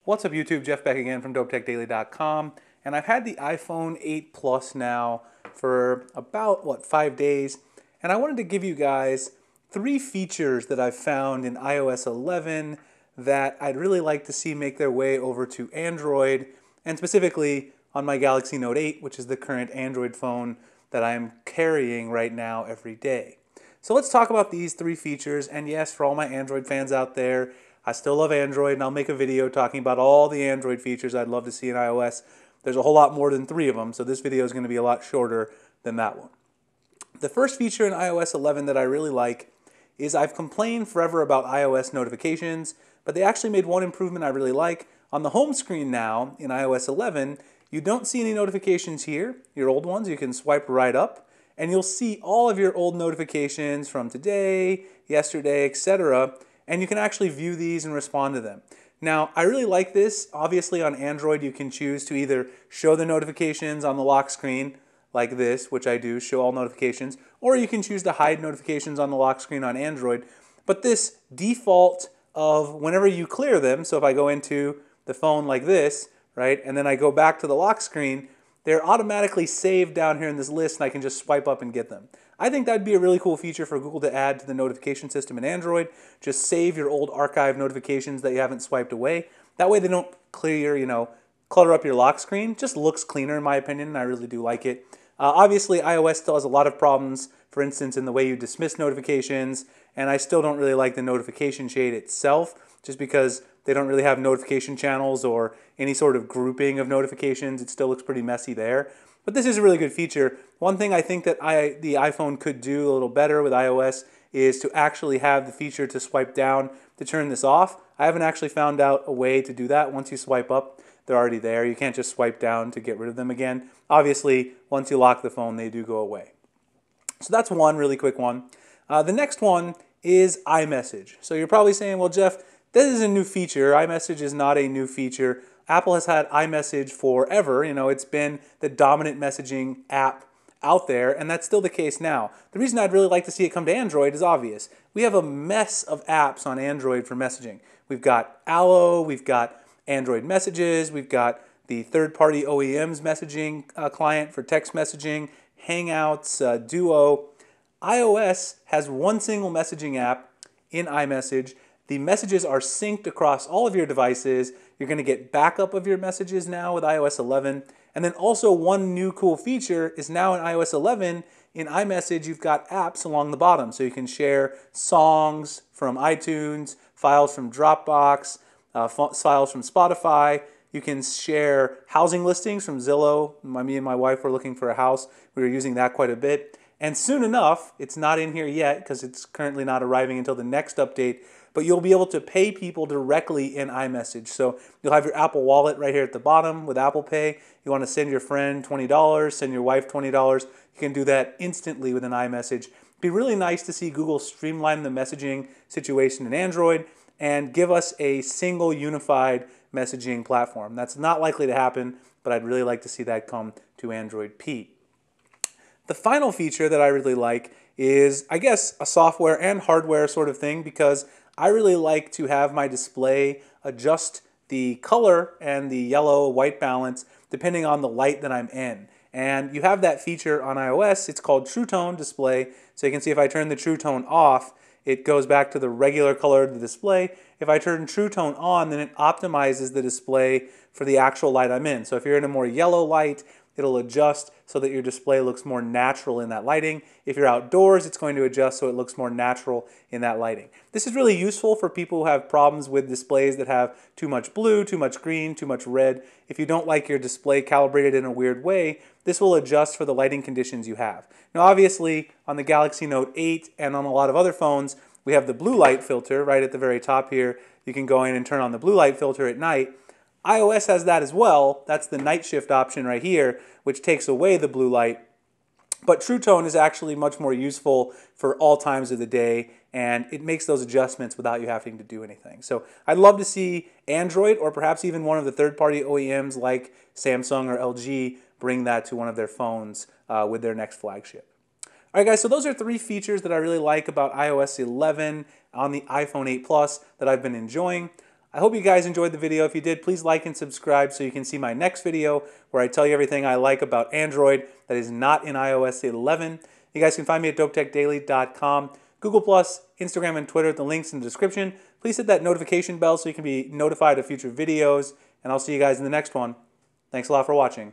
What's up YouTube, Jeff back again from DopeTechDaily.com, and I've had the iPhone 8 Plus now for about, 5 days, and I wanted to give you guys 3 features that I've found in iOS 11 that I'd really like to see make their way over to Android, and specifically on my Galaxy Note 8, which is the current Android phone that I'm carrying right now every day. So let's talk about these 3 features, and yes, for all my Android fans out there, I still love Android, and I'll make a video talking about all the Android features I'd love to see in iOS. There's a whole lot more than 3 of them, so this video is going to be a lot shorter than that one. The first feature in iOS 11 that I really like is I've complained forever about iOS notifications, but they actually made one improvement I really like. On the home screen now in iOS 11, you don't see any notifications here, your old ones. You can swipe right up, and you'll see all of your old notifications from today, yesterday, etc., and you can actually view these and respond to them. Now, I really like this. Obviously, on Android, you can choose to either show the notifications on the lock screen, like this, which I do, show all notifications, or you can choose to hide notifications on the lock screen on Android. But this default of whenever you clear them, so if I go into the phone like this, right, and then I go back to the lock screen, they're automatically saved down here in this list, and I can just swipe up and get them. I think that'd be a really cool feature for Google to add to the notification system in Android. Just save your old archive notifications that you haven't swiped away. That way they don't clear, clutter up your lock screen. Just looks cleaner in my opinion, and I really do like it. Obviously, iOS still has a lot of problems, for instance, in the way you dismiss notifications, and I still don't really like the notification shade itself, just because they don't really have notification channels or any sort of grouping of notifications. It still looks pretty messy there. But this is a really good feature. One thing I think that the iPhone could do a little better with iOS is to actually have the feature to swipe down to turn this off. I haven't actually found out a way to do that. Once you swipe up, they're already there. You can't just swipe down to get rid of them again. Obviously, once you lock the phone, they do go away. So that's one really quick one. The next one is iMessage. So you're probably saying, well, Jeff, this is a new feature. iMessage is not a new feature. Apple has had iMessage forever. It's been the dominant messaging app out there, and that's still the case now. The reason I'd really like to see it come to Android is obvious. We have a mess of apps on Android for messaging. We've got Allo, we've got Android Messages, we've got the third-party OEM's messaging client for text messaging, Hangouts, Duo. iOS has one single messaging app in iMessage. The messages are synced across all of your devices. You're going to get backup of your messages now with iOS 11. And then also one new cool feature is now in iOS 11, in iMessage you've got apps along the bottom. So you can share songs from iTunes, files from Dropbox, files from Spotify. You can share housing listings from Zillow. Me and my wife were looking for a house. We were using that quite a bit. And soon enough, it's not in here yet because it's currently not arriving until the next update, but you'll be able to pay people directly in iMessage. So you'll have your Apple Wallet right here at the bottom with Apple Pay. You want to send your friend $20, send your wife $20, you can do that instantly with an iMessage. It'd be really nice to see Google streamline the messaging situation in Android and give us a single unified messaging platform. That's not likely to happen, but I'd really like to see that come to Android P. The final feature that I really like is, I guess, a software and hardware sort of thing, because I really like to have my display adjust the color and the yellow-white balance depending on the light that I'm in. And you have that feature on iOS. It's called True Tone Display. So you can see if I turn the True Tone off, it goes back to the regular color of the display. If I turn True Tone on, then it optimizes the display for the actual light I'm in. So if you're in a more yellow light, it'll adjust so that your display looks more natural in that lighting. If you're outdoors, it's going to adjust so it looks more natural in that lighting. This is really useful for people who have problems with displays that have too much blue, too much green, too much red. If you don't like your display calibrated in a weird way, this will adjust for the lighting conditions you have. Now obviously, on the Galaxy Note 8 and on a lot of other phones, we have the blue light filter right at the very top here. You can go in and turn on the blue light filter at night. iOS has that as well. That's the night shift option right here, which takes away the blue light. But True Tone is actually much more useful for all times of the day, and it makes those adjustments without you having to do anything. So I'd love to see Android, or perhaps even one of the third-party OEMs like Samsung or LG, bring that to one of their phones with their next flagship. All right, guys, so those are 3 features that I really like about iOS 11 on the iPhone 8 Plus that I've been enjoying. I hope you guys enjoyed the video. If you did, please like and subscribe so you can see my next video where I tell you everything I like about Android that is not in iOS 11. You guys can find me at dopetechdaily.com, Google+, Instagram, and Twitter. The link's in the description. Please hit that notification bell so you can be notified of future videos, and I'll see you guys in the next one. Thanks a lot for watching.